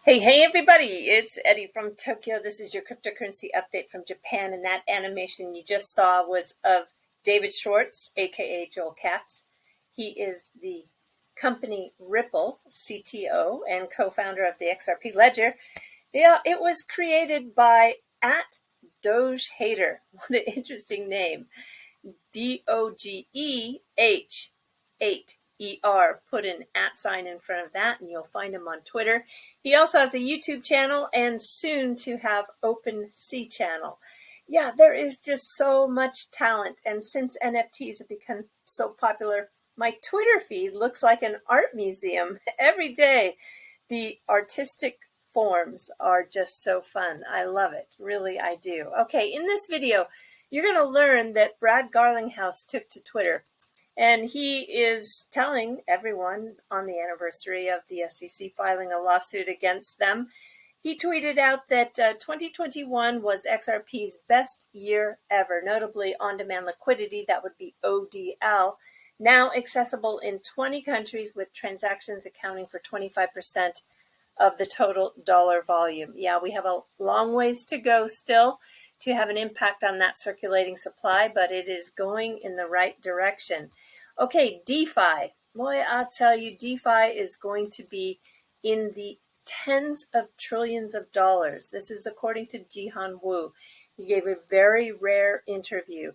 Hey everybody, it's Eddie from Tokyo. This is your cryptocurrency update from Japan, and that animation you just saw was of David Schwartz, aka Joel Katz. He is the company Ripple CTO and co-founder of the XRP ledger. Yeah, it was created by at Doge Hater. What an interesting name. DOGEH8ER. Put an @ in front of that and you'll find him on Twitter. He also has a YouTube channel and soon to have OpenSea channel. Yeah, there is just so much talent, and since NFTs have become so popular, my Twitter feed looks like an art museum every day. The artistic forms are just so fun. I love it. Really, I do. Okay, in this video, you're going to learn that Brad Garlinghouse took to Twitter, and he is telling everyone on the anniversary of the SEC filing a lawsuit against them. He tweeted out that 2021 was XRP's best year ever, notably on-demand liquidity, that would be ODL, now accessible in 20 countries with transactions accounting for 25% of the total dollar volume. Yeah, we have a long ways to go still to have an impact on that circulating supply, but it is going in the right direction. Okay, DeFi. Boy, I'll tell you, DeFi is going to be in the tens of trillions of dollars. This is according to Jihan Wu. He gave a very rare interview.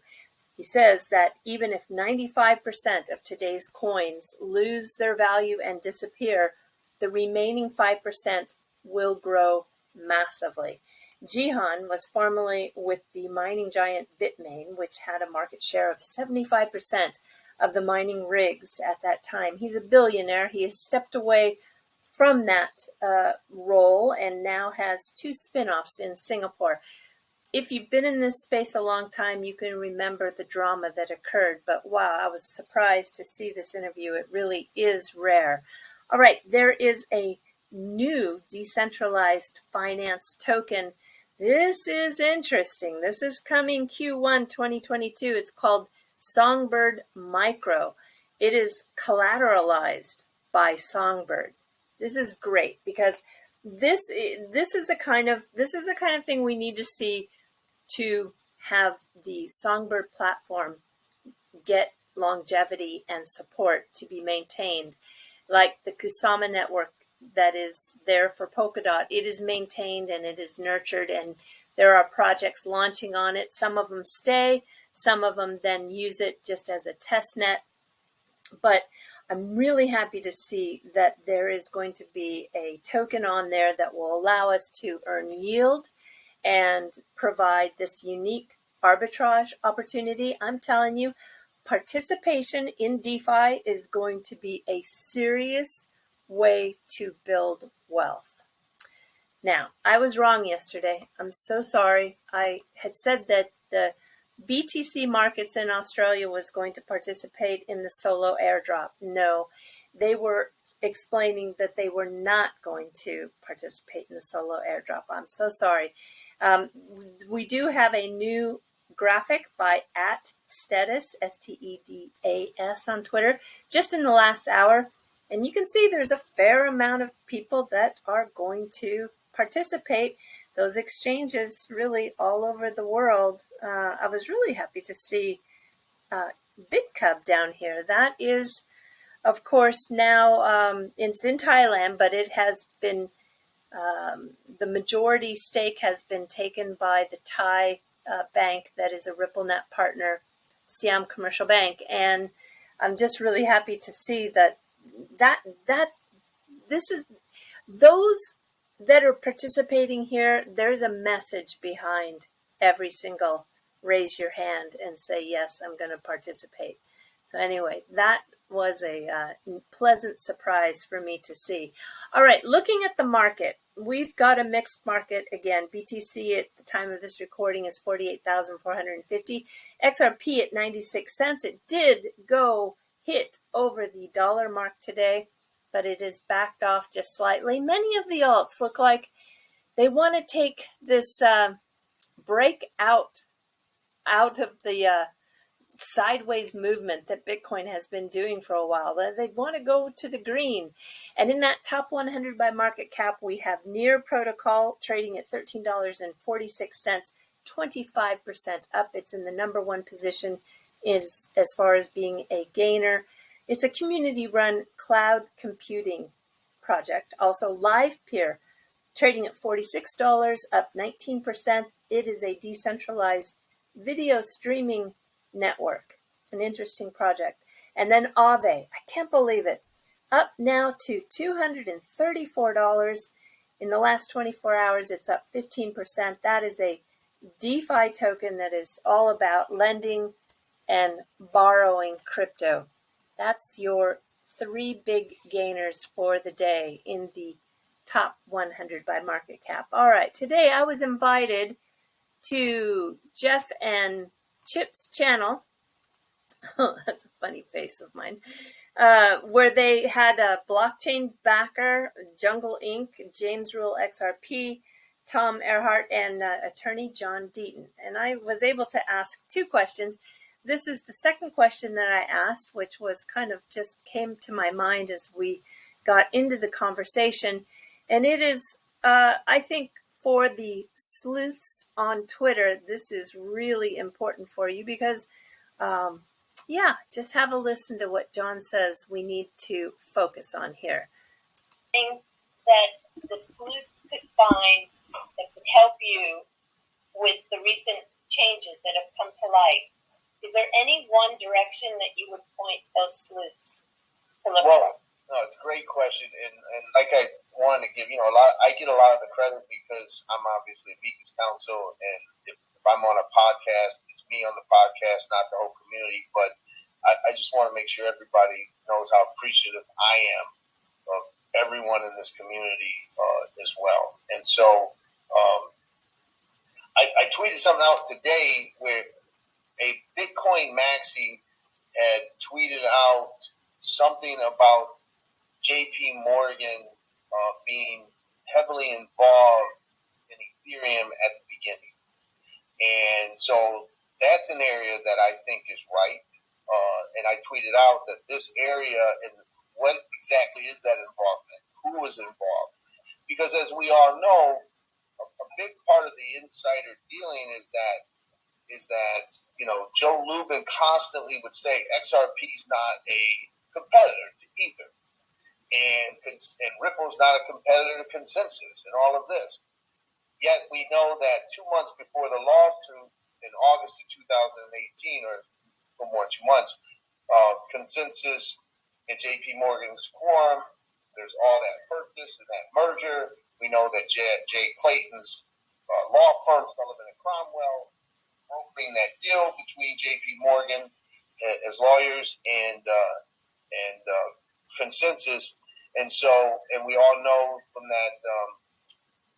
He says that even if 95% of today's coins lose their value and disappear, the remaining 5% will grow massively. Jihan was formerly with the mining giant Bitmain, which had a market share of 75% of the mining rigs at that time. He's a billionaire. He has stepped away from that role and now has 2 spin-offs in Singapore. If you've been in this space a long time, you can remember the drama that occurred. But wow, I was surprised to see this interview. It really is rare. All right, there is a new decentralized finance token. This is interesting. This is coming Q1 2022. It's called Songbird Micro. It is collateralized by Songbird. This is great because this is the kind of thing we need to see to have the Songbird platform get longevity and support to be maintained. Like the Kusama network that is there for Polkadot, it is maintained and it is nurtured, and there are projects launching on it. Some of them stay, some of them then use it just as a test net. But I'm really happy to see that there is going to be a token on there that will allow us to earn yield and provide this unique arbitrage opportunity. I'm telling you, participation in DeFi is going to be a serious way to build wealth. Now, I was wrong yesterday. I'm so sorry. I had said that the BTC markets in Australia was going to participate in the solo airdrop. No, they were explaining that they were not going to participate in the solo airdrop. I'm so sorry. We do have a new graphic by @Stedas, STEDAS on Twitter, just in the last hour. And you can see there's a fair amount of people that are going to participate. Those exchanges really all over the world. I was really happy to see BitCub down here. That is, of course, now it's in Thailand, but it has been, the majority stake has been taken by the Thai bank that is a RippleNet partner, Siam Commercial Bank. And I'm just really happy to see that this is those that are participating here. There's a message behind every single raise your hand and say, yes, I'm going to participate. So anyway, that was a pleasant surprise for me to see. All right, looking at the market, we've got a mixed market again. BTC at the time of this recording is 48,450. XRP at 96 cents. It did go hit over the dollar mark today, but it is backed off just slightly. Many of the alts look like they want to take this break out of the sideways movement that Bitcoin has been doing for a while. They want to go to the green. And in that top 100 by market cap, we have Near Protocol trading at $13.46, 25% up. It's in the number one position as far as being a gainer. It's a community-run cloud computing project. Also, LivePeer trading at $46, up 19%. It is a decentralized video streaming network, an interesting project. And then Aave, I can't believe it, up now to $234. In the last 24 hours, it's up 15%. That is a DeFi token that is all about lending and borrowing crypto. That's your three big gainers for the day in the top 100 by market cap. All right, today I was invited to Jeff and Chip's channel. Oh, that's a funny face of mine. Where they had a blockchain backer, Jungle Inc., James Rule XRP, Tom Earhart, and attorney John Deaton. And I was able to ask two questions. This is the second question that I asked, which was kind of just came to my mind as we got into the conversation. And it is, I think, for the sleuths on Twitter, this is really important for you because, just have a listen to what John says we need to focus on here. That the sleuths could find that could help you with the recent changes that have come to light. Is there any one direction that you would point those sleuths to look for? No, it's a great question, and like I wanted to give, I get a lot of the credit because I'm obviously Mika's counsel, and if I'm on a podcast, it's me on the podcast, not the whole community, but I just want to make sure everybody knows how appreciative I am of everyone in this community as well. And so I tweeted something out today where a Bitcoin maxi had tweeted out something about JP Morgan being heavily involved in Ethereum at the beginning. And so that's an area that I think is right. And I tweeted out that this area, and what exactly is that involvement? Who was involved? Because as we all know, a big part of the insider dealing is that Joe Lubin constantly would say XRP is not a competitor to Ether, and Ripple's not a competitor to Consensus, and all of this. Yet we know that 2 months before the lawsuit in August of 2018, or a little more than 2 months, Consensus and JP Morgan's quorum. There's all that purchase and that merger. We know that Jay Clayton's law firm, Sullivan and Cromwell, brokering that deal between JP Morgan as lawyers and Consensus. And we all know from that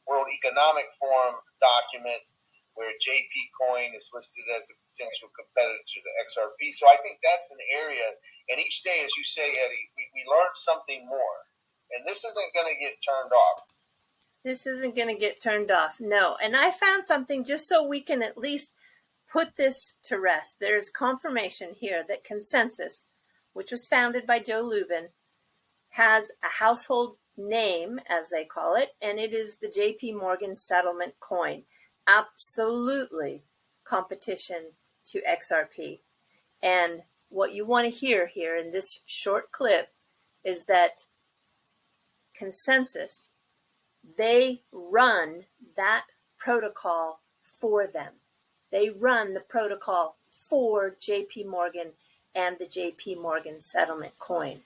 World Economic Forum document where JP Coin is listed as a potential competitor to the XRP. So I think that's an area, and each day, as you say, Eddie, we learn something more. And this isn't going to get turned off. This isn't going to get turned off, no. And I found something just so we can at least put this to rest. There's confirmation here that Consensus, which was founded by Joe Lubin, has a household name, as they call it, and it is the JP Morgan settlement coin. Absolutely competition to XRP. And what you want to hear here in this short clip is that Consensus, they run that protocol for them. They run the protocol for JP Morgan and the JP Morgan settlement coin.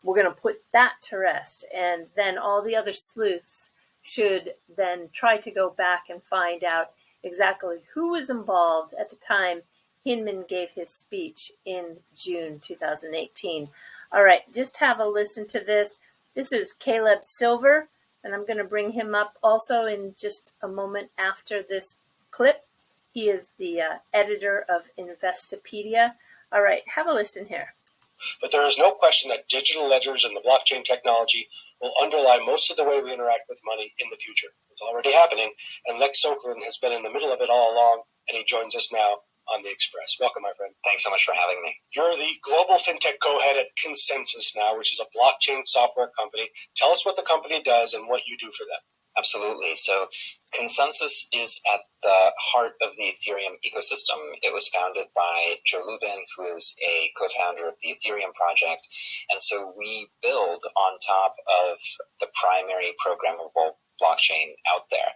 We're going to put that to rest. And then all the other sleuths should then try to go back and find out exactly who was involved at the time Hinman gave his speech in June 2018. All right, just have a listen to this. This is Caleb Silver, and I'm going to bring him up also in just a moment after this clip. He is the editor of Investopedia. All right, have a listen here. But there is no question that digital ledgers and the blockchain technology will underlie most of the way we interact with money in the future. It's already happening, and Lex Sokolin has been in the middle of it all along, and he joins us now on the Express. Welcome, my friend. Thanks so much for having me. You're the global fintech co-head at Consensus now, which is a blockchain software company. Tell us what the company does and what you do for them. Absolutely. So Consensus is at the heart of the Ethereum ecosystem. It was founded by Joe Lubin, who is a co-founder of the Ethereum project. And so we build on top of the primary programmable blockchain out there.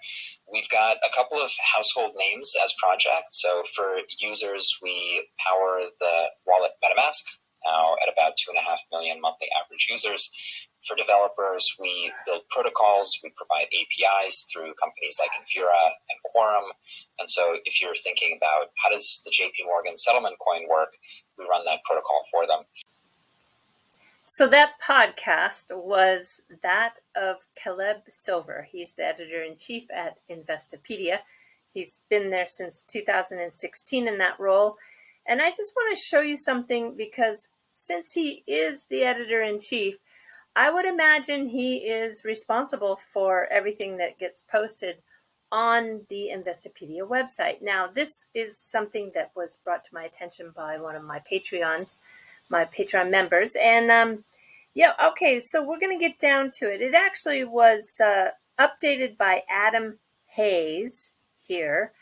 We've got a couple of household names as projects. So for users, we power the wallet MetaMask, now at about 2.5 million monthly average users. For developers, we build protocols, we provide APIs through companies like Infura and Quorum. And so if you're thinking about how does the JP Morgan settlement coin work, we run that protocol for them. So that podcast was that of Caleb Silver. He's the editor-in-chief at Investopedia. He's been there since 2016 in that role. And I just want to show you something because since he is the editor-in-chief, I would imagine he is responsible for everything that gets posted on the Investopedia website. Now, this is something that was brought to my attention by one of my Patreon members. And okay, so we're going to get down to it. It actually was updated by Adam Hayes here.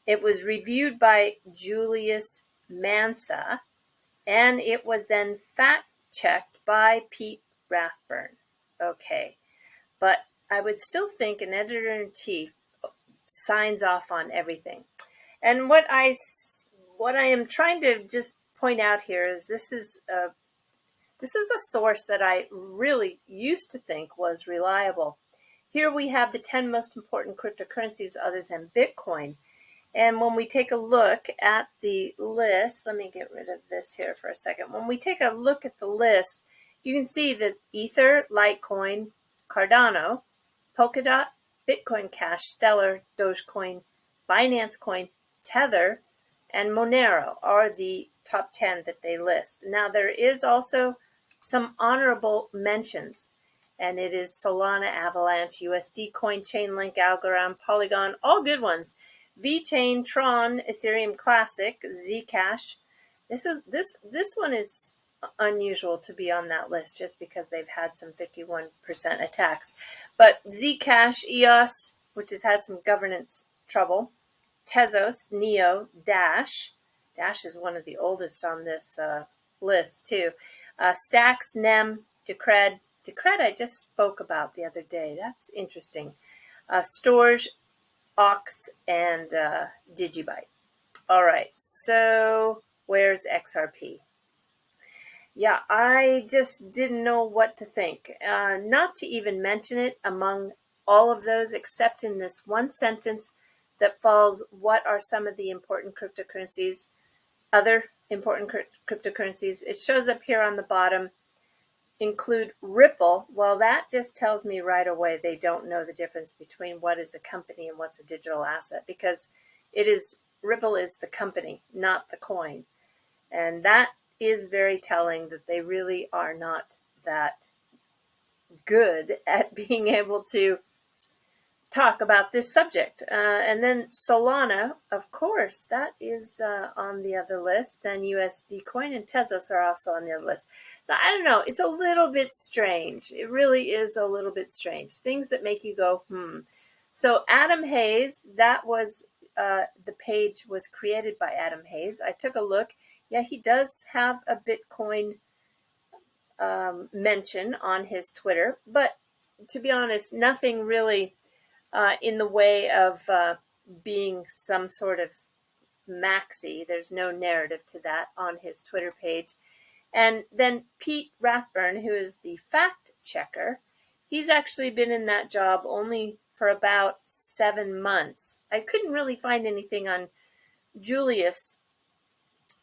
It was reviewed by Julius Mansa, and it was then fact-checked by Pete Rathburn. Okay, but I would still think an editor-in-chief signs off on everything. And what I am trying to just point out here is this is a source that I really used to think was reliable. Here we have the 10 most important cryptocurrencies other than Bitcoin. And when we take a look at the list, let me get rid of this here for a second. When we take a look at the list, you can see that Ether, Litecoin, Cardano, Polkadot, Bitcoin Cash, Stellar, Dogecoin, Binance Coin, Tether, and Monero are the top 10 that they list. Now, there is also some honorable mentions, and it is Solana, Avalanche, USD Coin, Chainlink, Algorand, Polygon, all good ones. VeChain, Tron, Ethereum Classic, Zcash. This one is unusual to be on that list just because they've had some 51% attacks. But Zcash, EOS, which has had some governance trouble, Tezos, Neo, Dash. Dash is one of the oldest on this list too. Stacks, Nem, Decred. Decred I just spoke about the other day. That's interesting. Storj, Ox, and Digibyte. All right, so where's XRP? Yeah, I just didn't know what to think. Not to even mention it among all of those, except in this one sentence that falls, what are some of the important cryptocurrencies, other important cryptocurrencies? It shows up here on the bottom, include Ripple. Well, that just tells me right away they don't know the difference between what is a company and what's a digital asset, because Ripple is the company, not the coin. And that is very telling that they really are not that good at being able to talk about this subject. And then Solana, of course, that is on the other list. Then USD Coin and Tezos are also on the other list. So I don't know. It's a little bit strange. It really is a little bit strange. Things that make you go, So Adam Hayes, that was the page was created by Adam Hayes. I took a look. Yeah, he does have a Bitcoin mention on his Twitter, but to be honest, nothing really in the way of being some sort of maxi. There's no narrative to that on his Twitter page. And then Pete Rathburn, who is the fact checker, he's actually been in that job only for about 7 months. I couldn't really find anything on Julius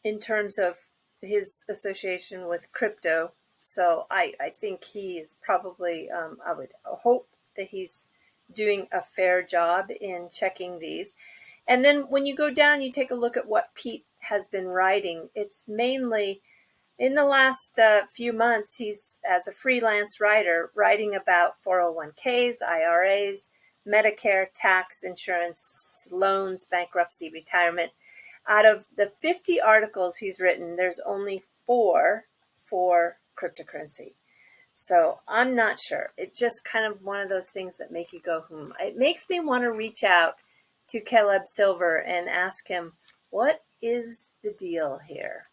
in terms of his association with crypto. So I think he is probably, I would hope that he's doing a fair job in checking these. And then when you go down, you take a look at what Pete has been writing. It's mainly, in the last few months, he's, as a freelance writer, writing about 401ks, IRAs, Medicare, tax, insurance, loans, bankruptcy, retirement. Out of the 50 articles he's written, there's only 4 for cryptocurrency. So I'm not sure. It's just kind of one of those things that make you go, It makes me want to reach out to Caleb Silver and ask him, what is the deal here?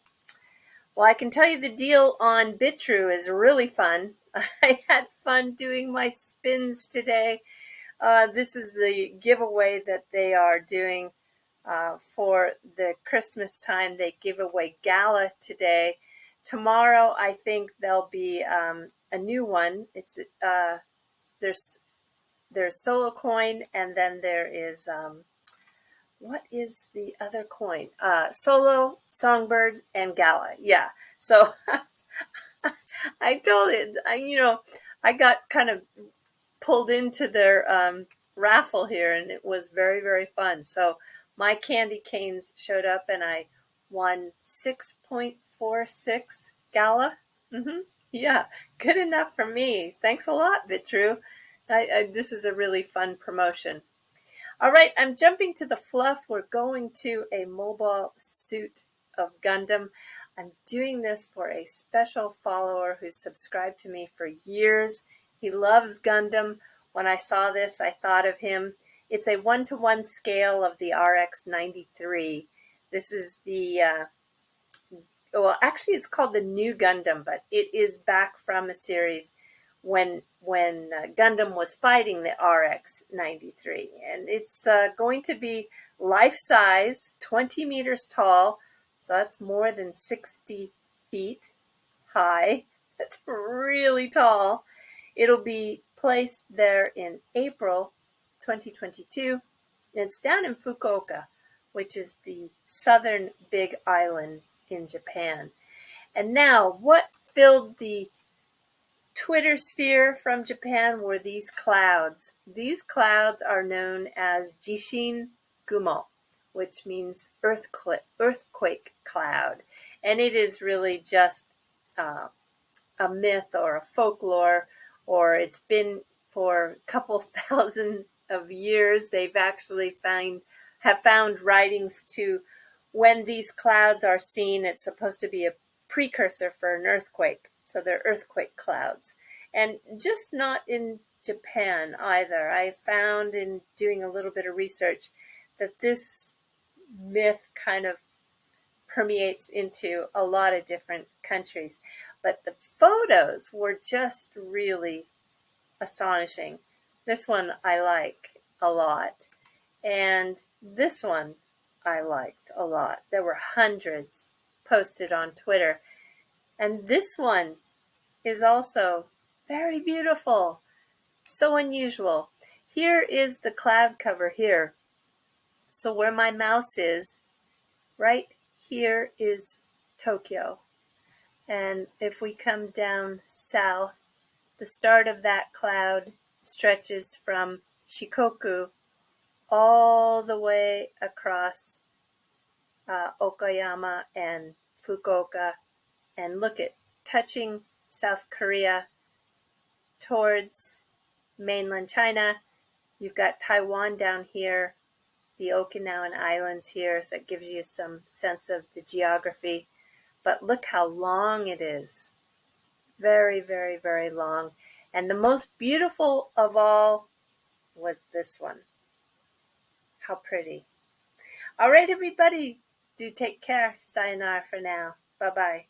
Well, I can tell you the deal on BitRu is really fun. I had fun doing my spins today. This is the giveaway that they are doing for the Christmas time. They give away Gala today. Tomorrow, I think there'll be a new one. It's there's Solo Coin, and then there is what is the other coin? Solo, Songbird, and Gala. Yeah. So I told it. I got kind of pulled into their raffle here, and it was very, very fun. So my candy canes showed up, and I won 6.46 Gala. Yeah, good enough for me. Thanks a lot, BitRu. This is a really fun promotion. All right, I'm jumping to the fluff. We're going to a mobile suit of Gundam. I'm doing this for a special follower who's subscribed to me for years. He loves Gundam. When I saw this, I thought of him. It's a 1-to-1 scale of the RX-93. This is the, well, actually it's called the New Gundam, but it is back from a series when Gundam was fighting the RX-93. And it's going to be life-size, 20 meters tall, so that's more than 60 feet high. That's really tall. It'll be placed there in April 2022. It's down in Fukuoka, which is the southern big island in Japan. And now, what filled the Twitter sphere from Japan were these clouds. These clouds are known as Jishin Gumo, which means earthquake cloud. And it is really just a myth or a folklore, or it's been for a couple thousand of years. They've actually have found writings to when these clouds are seen, it's supposed to be a precursor for an earthquake. So they're earthquake clouds. And just not in Japan either. I found in doing a little bit of research that this myth kind of permeates into a lot of different countries. But the photos were just really astonishing. This one I like a lot. And this one I liked a lot. There were hundreds posted on Twitter. And this one is also very beautiful. So unusual. Here is the cloud cover here. So where my mouse is, right here is Tokyo. And if we come down south, the start of that cloud stretches from Shikoku all the way across Okayama and Fukuoka, and look at touching South Korea towards mainland China. You've got Taiwan down here, the Okinawan Islands here, so it gives you some sense of the geography. But look how long it is. Very, very, very long. And the most beautiful of all was this one. How pretty. All right, everybody, do take care. Sayonara for now. Bye-bye.